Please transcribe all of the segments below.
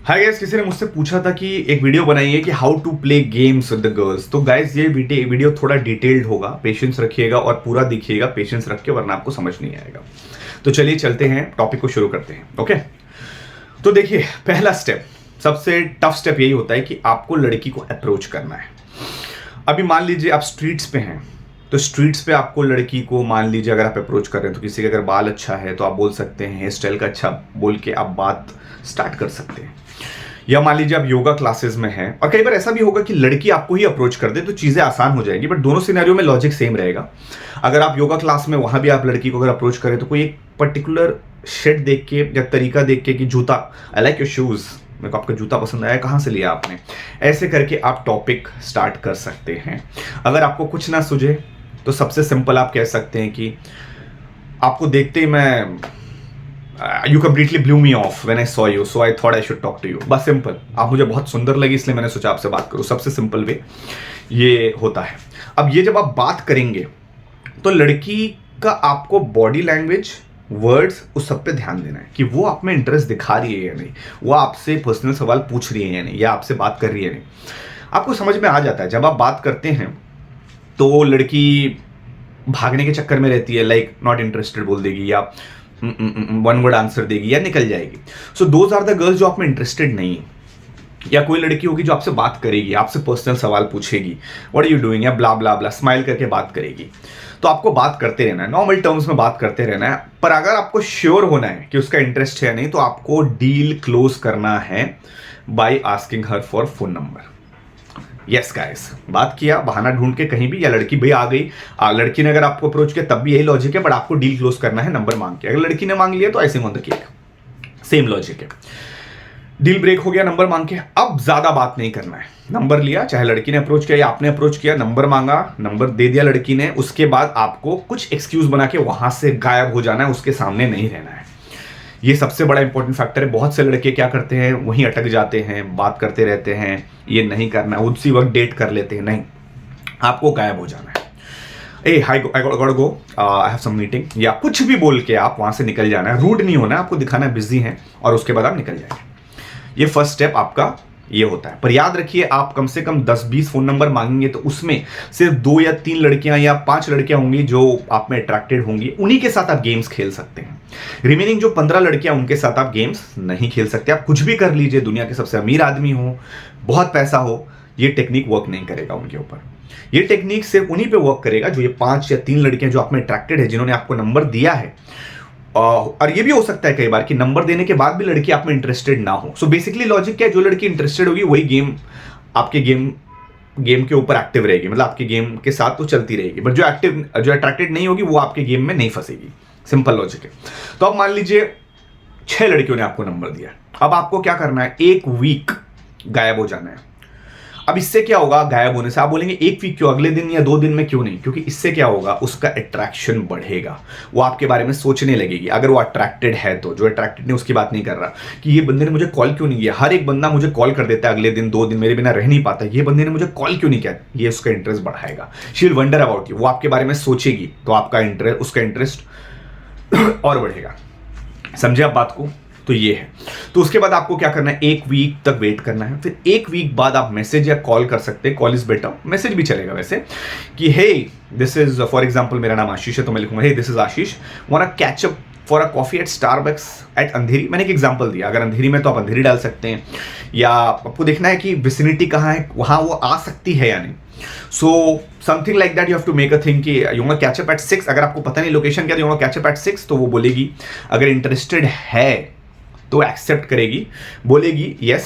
Hi guys, किसी ने मुझसे पूछा था कि एक वीडियो बनाइए कि how to play games with the girls. तो गाइस ये वीडियो थोड़ा डिटेल्ड होगा, पेशेंस रखिएगा और पूरा देखिएगा पेशेंस रख के, वरना आपको समझ नहीं आएगा। तो चलिए चलते हैं, टॉपिक को शुरू करते हैं। ओके, तो देखिए पहला स्टेप, सबसे टफ स्टेप यही होता है कि आपको लड़की को अप्रोच करना है। अभी मान लीजिए आप स्ट्रीट्स पे हैं, तो स्ट्रीट्स पे आपको लड़की को, मान लीजिए अगर आप अप्रोच कर रहे हैं तो किसी का अगर बाल अच्छा है तो आप बोल सकते हैं, हेयर स्टाइल का अच्छा बोल के आप बात स्टार्ट कर सकते हैं। या मान लीजिए आप योगा क्लासेस में हैं, और कई बार ऐसा भी होगा कि लड़की आपको ही अप्रोच कर दे तो चीजें आसान हो जाएंगी, बट दोनों सिनेरियो में लॉजिक सेम रहेगा। अगर आप योगा क्लास में वहां भी आप लड़की को अगर अप्रोच करें तो कोई एक पर्टिकुलर शेड देख के या तरीका देख के कि जूता, आई लाइक योर शूज, मेरे को आपका जूता पसंद आया, कहाँ से लिया आपने, ऐसे करके आप टॉपिक स्टार्ट कर सकते हैं। अगर आपको कुछ ना सूझे तो सबसे सिंपल आप कह सकते हैं कि आपको देखते ही मैं you completely blew me off when I saw you, so I thought I should talk to you. बस सिंपल, आप मुझे बहुत सुंदर लगी इसलिए मैंने सोचा आपसे बात करूं। सबसे सिंपल वे ये होता है। अब ये जब आप बात करेंगे तो लड़की का आपको बॉडी लैंग्वेज, वर्ड्स, उस सब पे ध्यान देना है कि वो आप में इंटरेस्ट दिखा रही है या नहीं, वो आपसे पर्सनल सवाल पूछ रही है या नहीं, या आपसे बात कर रही है या नहीं। आपको समझ में आ जाता है जब आप बात करते हैं तो लड़की भागने के चक्कर में रहती है, लाइक नॉट इंटरेस्टेड बोल देगी या वन वर्ड आंसर देगी या निकल जाएगी। So those are the girls जो आप में इंटरेस्टेड नहीं है। या कोई लड़की होगी जो आपसे बात करेगी, आपसे पर्सनल सवाल पूछेगी, व्हाट आर यू डूइंग, या ब्ला ब्ला ब्ला, स्माइल करके बात करेगी। तो आपको बात करते रहना है, नॉर्मल टर्म्स में बात करते रहना है। पर अगर आपको श्योर होना है कि उसका इंटरेस्ट है या नहीं, तो आपको डील क्लोज करना है by asking her for phone number. Yes guys, बात किया, बहाना ढूंढ के कहीं भी, या लड़की भाई आ गई, लड़की ने अगर आपको अप्रोच किया तब भी यही लॉजिक है, बट आपको डील क्लोज करना है नंबर मांग के। अगर लड़की ने मांग लिया तो icing on the cake, same logic है। डील ब्रेक हो गया नंबर मांग के, अब ज्यादा बात नहीं करना है। नंबर लिया, चाहे लड़की ने अप्रोच किया या आपने अप्रोच किया, नंबर मांगा, नंबर दे दिया लड़की ने, उसके बाद आपको कुछ एक्सक्यूज बना के वहां से गायब हो जाना है, उसके सामने नहीं रहना है। ये सबसे बड़ा इंपॉर्टेंट फैक्टर है। बहुत से लड़के क्या करते हैं, वहीं अटक जाते हैं, बात करते रहते हैं, ये नहीं करना है, उसी वक्त डेट कर लेते हैं। नहीं, आपको गायब हो जाना है। Ah hi, I got go, I have some meeting, या कुछ भी बोल के आप वहां से निकल जाना है। रूड नहीं होना है, आपको दिखाना है बिजी है, और उसके बाद आप निकल जाएंगे। ये फर्स्ट स्टेप आपका ये होता है। पर याद रखिए, आप कम से कम 10-20 फोन नंबर मांगेंगे तो उसमें सिर्फ 2 या 3 लड़कियां या 5 लड़कियां होंगी जो आप में अट्रैक्टेड होंगी, उन्हीं के साथ आप गेम्स खेल सकते हैं। रिमेनिंग जो 15 लड़कियां, उनके साथ आप गेम्स नहीं खेल सकते। आप कुछ भी कर लीजिए, दुनिया के सबसे अमीर आदमी हो, बहुत पैसा हो, ये टेक्निक वर्क नहीं करेगा उनके ऊपर। ये टेक्निक सिर्फ उन्हीं पे वर्क करेगा जो ये 5 या 3 लड़कियां जो आप में अट्रैक्टेड है, जिन्होंने आपको नंबर दिया है। और ये भी हो सकता है कई बार कि नंबर देने के बाद भी लड़की आप में इंटरेस्टेड ना हो। सो बेसिकली लॉजिक क्या है, जो लड़की इंटरेस्टेड होगी वही आपके गेम के ऊपर एक्टिव रहेगी, मतलब आपके गेम के साथ तो चलती रहेगी, बट जो अट्रैक्टेड नहीं होगी वो आपके गेम में नहीं फंसेगी। सिंपल लॉजिक है। तो अब मान लीजिए 6 लड़कियों ने आपको नंबर दिया, अब आपको क्या करना है, 1 वीक गायब हो जाना है। अब इससे क्या होगा, गायब होने से आप बोलेंगे 1 वीक क्यों, अगले दिन या 2 दिन में क्यों नहीं, क्योंकि इससे क्या होगा, उसका अट्रैक्शन बढ़ेगा, वो आपके बारे में सोचने लगेगी। अगर वो अट्रैक्टेड है तो, जो अट्रैक्टेड नहीं उसकी बात नहीं कर रहा कि ये बंदे ने मुझे कॉल क्यों नहीं किया, हर एक बंदा मुझे कॉल कर देता है अगले दिन, 2 दिन मेरे बिना रह नहीं पाता, ये बंदे ने मुझे कॉल क्यों नहीं किया, ये उसका इंटरेस्ट बढ़ाएगा। She will wonder about you, वो आपके बारे में सोचेगी, तो आपका इंटरेस्ट, उसका इंटरेस्ट और बढ़ेगा। समझे आप बात को? तो ये है। तो उसके बाद आपको क्या करना है, 1 वीक तक वेट करना है। फिर 1 वीक बाद आप मैसेज या कॉल कर सकते हैं, कॉल इज बेटर, मैसेज भी चलेगा वैसे, कि hey this is, for example मेरा नाम आशीष है तो मैं लिखूंगा, hey this is Ashish, want to catch up for a coffee at Starbucks at Andheri. मैंने एक एग्जांपल दिया, अगर अंधेरी में तो आप अंधेरी डाल सकते हैं, या आपको देखना है कि विसिनिटी कहाँ है, वहां वो आ सकती है या नहीं। So something like that, you have to make a thing कि you want catch up at 6। अगर आपको पता नहीं लोकेशन क्या, you want catch up at 6, तो वो बोलेगी, अगर इंटरेस्टेड है तो एक्सेप्ट करेगी, बोलेगी यस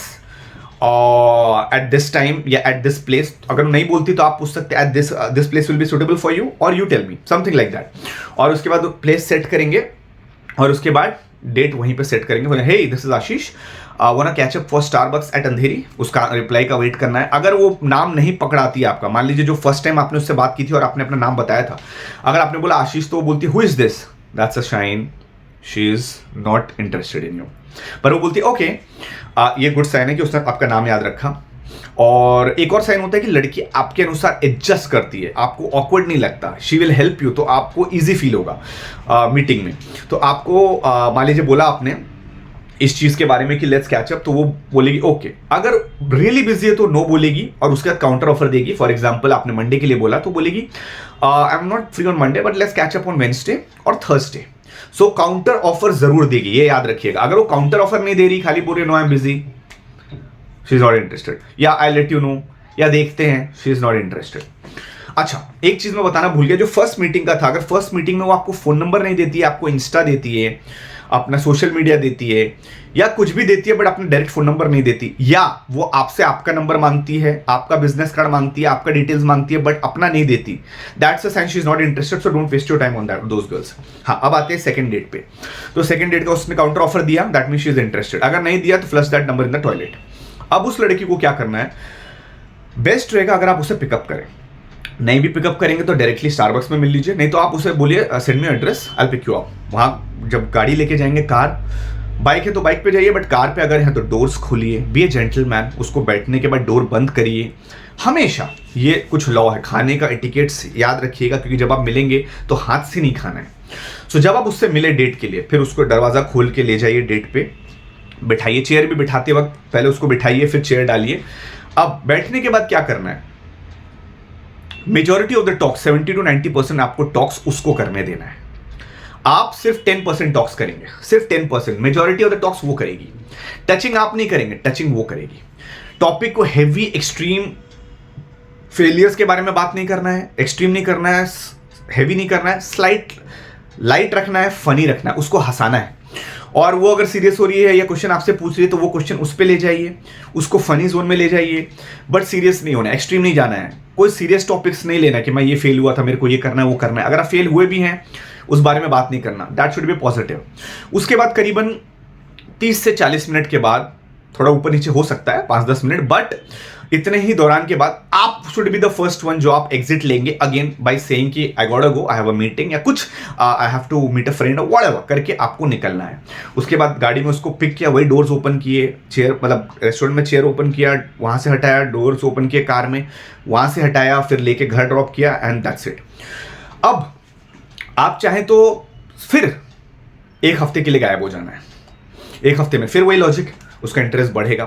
एट दिस टाइम या एट दिस प्लेस। अगर नहीं बोलती तो आप पूछ सकते हैं at this place will be suitable for you, और you tell me, something like that. और उसके बाद प्लेस सेट करेंगे, और उसके बाद डेट वहीं पे सेट करेंगे। Hey this is Ashish, want to catch up for Starbucks at Andheri, उसका रिप्लाई का वेट करना है। अगर वो नाम नहीं पकड़ाती है आपका, मान लीजिए जो फर्स्ट टाइम आपने उससे बात की थी और आपने अपना नाम बताया था, अगर आपने बोला आशीष तो वो बोलती who is this, that's a sign she is not interested in you. पर वो बोलती ओके, ये गुड साइन है कि उसने आपका नाम याद रखा। और एक और साइन होता है कि लड़की आपके अनुसार एडजस्ट करती है, आपको ऑकवर्ड नहीं लगता, शी विल हेल्प यू, तो आपको इजी फील होगा मीटिंग में। तो आपको मान लीजिए बोला आपने इस चीज के बारे में कि लेट्स कैच अप, तो वो बोलेगी ओके। अगर रियली बिजी है तो नो बोलेगी और उसके बाद काउंटर ऑफर देगी। फॉर एग्जांपल आपने मंडे के लिए बोला तो बोलेगी I am not free on Monday but let's catch up on Wednesday और थर्सडे। सो काउंटर ऑफर जरूर देगी, ये याद रखिएगा। अगर वो काउंटर ऑफर नहीं दे रही, खाली बोल रही no I am busy, she is not interested, या आई लेट यू नो, या देखते हैं, शी इज नॉट इंटरेस्टेड। अच्छा, एक चीज मैं बताना भूल गया, जो फर्स्ट मीटिंग का था, अगर फर्स्ट मीटिंग में वो आपको फोन नंबर नहीं देती है, आपको इंस्टा देती है, अपना सोशल मीडिया देती है, या कुछ भी देती है बट अपना डायरेक्ट फोन नंबर नहीं देती, या वो आपसे आपका नंबर मांगती है, आपका बिजनेस कार्ड मांगती है, आपका डिटेल्स मांगती है बट अपना नहीं देती, that's a sign she is not interested. So don't waste your time on that those girls. हाँ, अब आते हैं सेकंड डेट पे। तो सेकंड डेट का उसने काउंटर ऑफर दिया, that mean she is interested. अगर नहीं दिया तो flush that number in the toilet. अब उस लड़की को क्या करना है, बेस्ट रहेगा अगर आप उसे पिकअप करें। नहीं भी पिकअप करेंगे तो डायरेक्टली स्टारबक्स में मिल लीजिए, नहीं तो आप उसे बोलिए send me address, I pick you up. वहाँ जब गाड़ी लेके जाएंगे, कार बाइक है तो बाइक पे जाइए, बट कार पे अगर है तो डोर्स खोलिए, बी ए जेंटलमैन, उसको बैठने के बाद डोर बंद करिए। हमेशा ये कुछ लॉ है, खाने का एटिकेट्स याद रखिएगा, क्योंकि जब आप मिलेंगे तो हाथ से नहीं खाना है। सो जब आप उससे मिले डेट के लिए, फिर उसको दरवाज़ा खोल के ले जाइए, डेट पे बैठाइए, चेयर भी बिठाते वक्त पहले उसको बिठाइए, फिर चेयर डालिए। अब बैठने के बाद क्या करना है, majority of the talks 70 to 90% आपको टॉक्स उसको करने देना है। आप सिर्फ 10% टॉक्स करेंगे, सिर्फ 10%। मेजॉरिटी ऑफ द टॉक्स वो करेगी। टचिंग आप नहीं करेंगे, टचिंग वो करेगी। टॉपिक को हेवी एक्सट्रीम फेलियर्स के बारे में बात नहीं करना है, एक्सट्रीम नहीं करना है, हेवी नहीं करना है, स्लाइट लाइट रखना है, फनी रखना है, उसको हंसाना है। और वो अगर सीरियस हो रही है या क्वेश्चन आपसे पूछ रही है तो वो क्वेश्चन उस पर ले जाइए, उसको फनी जोन में ले जाइए, बट सीरियस नहीं होना, एक्सट्रीम नहीं जाना है। कोई सीरियस टॉपिक्स नहीं लेना कि मैं ये फेल हुआ था, मेरे को ये करना है, वो करना है। अगर आप फेल हुए भी हैं उस बारे में बात नहीं करना, दैट शुड बी पॉजिटिव। उसके बाद करीबन 30 से 40 मिनट के बाद, थोड़ा ऊपर नीचे हो सकता है 5-10 मिनट, बट इतने ही दौरान के बाद आप should be the first one जो आप एग्जिट लेंगे, अगेन बाय सेइंग कि I got to go, I have a meeting, या कुछ I have to meet a friend और व्हाटएवर करके आपको निकलना है। उसके बाद गाड़ी में उसको पिक किया, वही डोर्स ओपन किए, चेयर मतलब रेस्टोरेंट में चेयर ओपन किया, वहां से हटाया, डोर्स ओपन किए कार में, वहां से हटाया, फिर लेके घर ड्रॉप किया, एंड दैट्स इट। अब आप चाहें तो फिर एक हफ्ते के लिए गायब हो जाना है, एक हफ्ते में फिर वही लॉजिक, उसका इंटरेस्ट बढ़ेगा।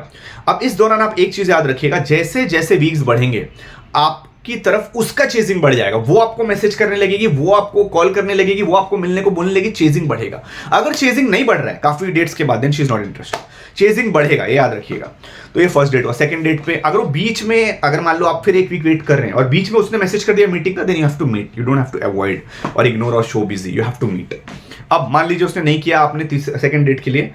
अब इस दौरान आप एक चीज याद रखिएगा, जैसे जैसे वीक्स बढ़ेंगे आपकी तरफ उसका चेजिंग बढ़ जाएगा। वो आपको मैसेज करने लगेगी, वो आपको कॉल करने लगेगी, वो आपको मिलने को बोलने लगेगी, चेजिंग बढ़ेगा। अगर चेजिंग नहीं बढ़ रहा है काफी डेट्स के बाद, then she is not interested. Chasing बढ़ेगा, ये याद रखिएगा। तो ये फर्स्ट डेट हुआ। सेकंड डेट पे अगर वो बीच में, अगर मान लो आप फिर एक वीक वेट कर रहे हैं और बीच में उसने मैसेज कर दिया मीटिंग का, then you have to meet, you don't have to avoid और इग्नोर और show busy, you have to meet. अब मान लीजिए उसने नहीं किया, आपने सेकंड डेट के लिए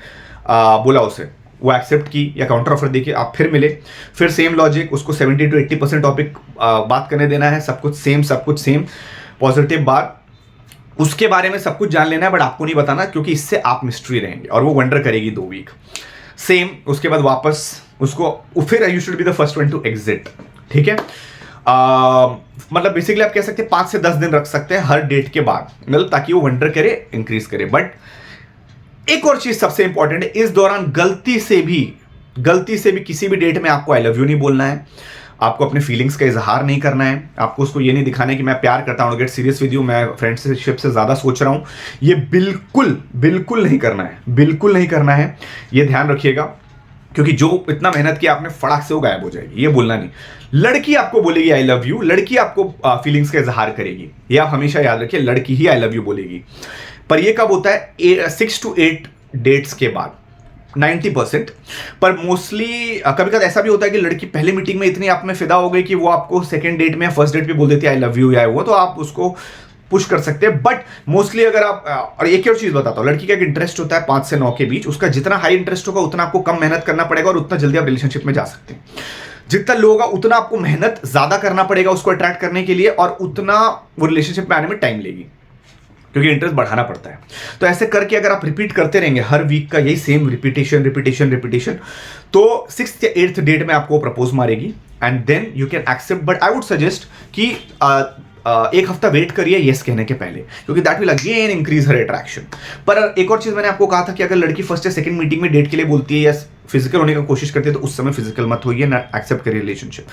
बोला उसे, वो एक्सेप्ट की या काउंटर ऑफर देके आप फिर मिले, फिर सेम लॉजिक, उसको 70 to 80% टॉपिक बात करने देना है, सब कुछ सेम पॉजिटिव बात, उसके बारे में सब कुछ जान लेना है, बट आपको नहीं बताना, क्योंकि इससे आप मिस्ट्री रहेंगे और वो वंडर करेगी 2 वीक सेम। उसके बाद वापस उसको, फिर you should be the first one two exit, ठीक है। मतलब बेसिकली आप कह सकते हैं 5 से 10 दिन रख सकते हैं हर डेट के बाद, मतलब ताकि वो वंडर करे, इंक्रीज करे। बट एक और चीज सबसे इंपॉर्टेंट है, इस दौरान गलती से भी किसी भी डेट में आपको आई लव यू नहीं बोलना है, आपको अपने फीलिंग्स का इजहार नहीं करना है, आपको उसको ये नहीं दिखाना है कि मैं प्यार करता हूँ, गेट सीरियस विद यू, मैं फ्रेंडशिप से ज्यादा सोच रहा हूँ। ये बिल्कुल नहीं करना है, बिल्कुल नहीं करना है, ये ध्यान रखिएगा, क्योंकि जो इतना मेहनत किया आपने, फटाक से वो गायब हो जाएगी। ये बोलना नहीं। लड़की आपको बोलेगी आई लव यू, लड़की आपको फीलिंग्स का इजहार करेगी, ये आप हमेशा याद रखिए, लड़की ही आई लव यू बोलेगी। पर ये कब होता है, 6 to 8 डेट्स के बाद 90%। पर मोस्टली कभी कभी ऐसा भी होता है कि लड़की पहले मीटिंग में इतनी आप में फिदा हो गई कि वो आपको सेकंड डेट में या फर्स्ट डेट पे बोल देती है आई लव यू या वो, तो आप उसको पुश कर सकते हैं। बट मोस्टली अगर आप, और एक और चीज बताता हूँ, लड़की का एक इंटरेस्ट होता है 5 से 9 के बीच, उसका जितना हाई इंटरेस्ट होगा उतना आपको कम मेहनत करना पड़ेगा और उतना जल्दी आप रिलेशनशिप में जा सकते हैं। जितना लो होगा उतना आपको मेहनत ज्यादा करना पड़ेगा उसको अट्रैक्ट करने के लिए, और उतना वो रिलेशनशिप में आने में टाइम लेगी, क्योंकि इंटरेस्ट बढ़ाना पड़ता है। तो ऐसे करके अगर आप रिपीट करते रहेंगे हर वीक का यही सेम रिपीटेशन, तो 6th या 8th डेट में आपको प्रपोज मारेगी, and then you can accept. But I would suggest कि एक हफ्ता वेट करिए येस कहने के पहले, क्योंकि that will again increase her attraction. पर एक और चीज मैंने आपको कहा था कि अगर लड़की फर्स्ट या सेकंड मीटिंग में डेट के लिए बोलती है, यस फिजिकल होने का कोशिश करती है तो उस समय फिजिकल मत होइए, ना एक्सेप्ट करिए रिलेशनशिप,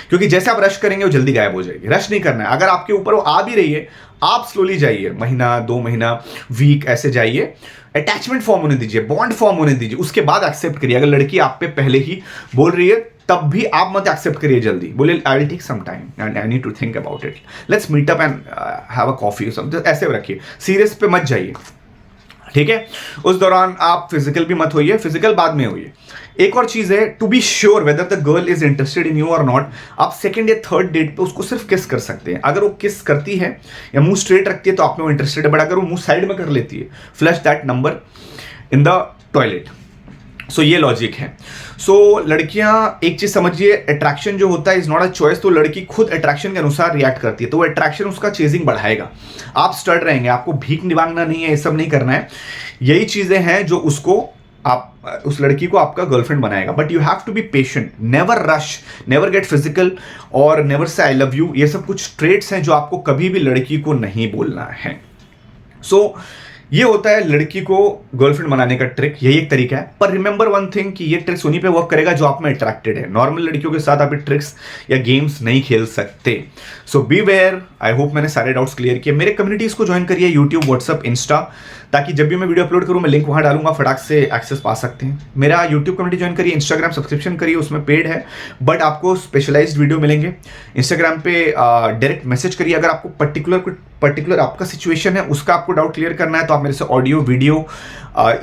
क्योंकि जैसे आप रश करेंगे वो जल्दी गायब हो जाएगी। रश नहीं करना है, अगर आपके ऊपर वो आ भी रही है आप स्लोली जाइए, महीना 2 महीना वीक ऐसे जाइए, अटैचमेंट फॉर्म होने दीजिए, बॉन्ड फॉर्म होने दीजिए, उसके बाद एक्सेप्ट करिए। अगर लड़की आप पे पहले ही बोल रही है तब भी आप मत एक्सेप्ट करिए जल्दी, बोले I will take some time and I need to think about it, let's meet up and have a coffee, ऐसे रखिए, सीरियस पे मत जाइए, ठीक है। उस दौरान आप फिजिकल भी मत होइए, फिजिकल बाद में होइए। एक और चीज है, to be sure whether the girl is interested in you और नॉट, आप सेकंड या थर्ड डेट पे उसको सिर्फ किस कर सकते हैं। अगर वो किस करती है या मुंह स्ट्रेट रखती है तो आप में वो इंटरेस्टेड है, बट अगर वो मुंह साइड में कर लेती है, flush that number in the toilet. So ये लॉजिक है। सो लड़कियां एक चीज समझिए, अट्रैक्शन जो होता है इज नॉट अ चॉइस, तो लड़की खुद अट्रैक्शन के अनुसार रिएक्ट करती है, तो वो अट्रैक्शन उसका चेजिंग बढ़ाएगा। आप स्टर्ड रहेंगे, आपको भीख निभाना नहीं है, ये सब नहीं करना है। यही चीजें हैं जो उसको आप उस लड़की को आपका गर्लफ्रेंड बनाएगा, but you have to be patient, never rush, never get physical और never say I love you. ये सब कुछ ट्रेट्स हैं जो आपको कभी भी लड़की को नहीं बोलना है। सो ये होता है लड़की को गर्लफ्रेंड बनाने का ट्रिक, यही एक तरीका है। पर रिमेंबर वन थिंग कि ये ट्रिक्स उन्हीं पे वर्क करेगा जो आप में अट्रैक्टेड है। नॉर्मल लड़कियों के साथ आप ये ट्रिक्स या गेम्स नहीं खेल सकते। सो बी वेयर। आई होप मैंने सारे डाउट्स क्लियर किए। मेरे कम्युनिटीज को ज्वाइन करिए, यूट्यूब, व्हाट्सअप, इंस्टा, ताकि जब भी मैं वीडियो अपलोड करूँ मैं लिंक वहाँ डालूंगा, फटाक से एक्सेस पा सकते हैं। मेरा यूट्यूब कम्युनिटी ज्वाइन करिए, इंस्टाग्राम सब्सक्रिप्शन करिए, उसमें पेड है बट आपको स्पेशलाइज्ड वीडियो मिलेंगे। इंस्टाग्राम पे डायरेक्ट मैसेज करिए, अगर आपको पर्टिकुलर आपका सिचुएशन है उसका आपको डाउट क्लियर करना है तो आप मेरे से ऑडियो, वीडियो,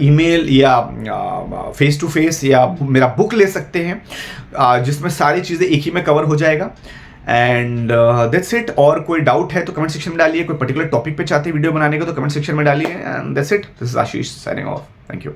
ईमेल या फेस टू फेस या मेरा बुक ले सकते हैं, जिसमें सारी चीज़ें एक ही में कवर हो जाएगा। And that's it. और कोई डाउट है तो कमेंट सेक्शन में डालिए, कोई पर्टिकुलर टॉपिक पे चाहते हैं वीडियो बनाने का तो कमेंट सेक्शन में डालिए। And that's it, this is Ashish signing off, thank you.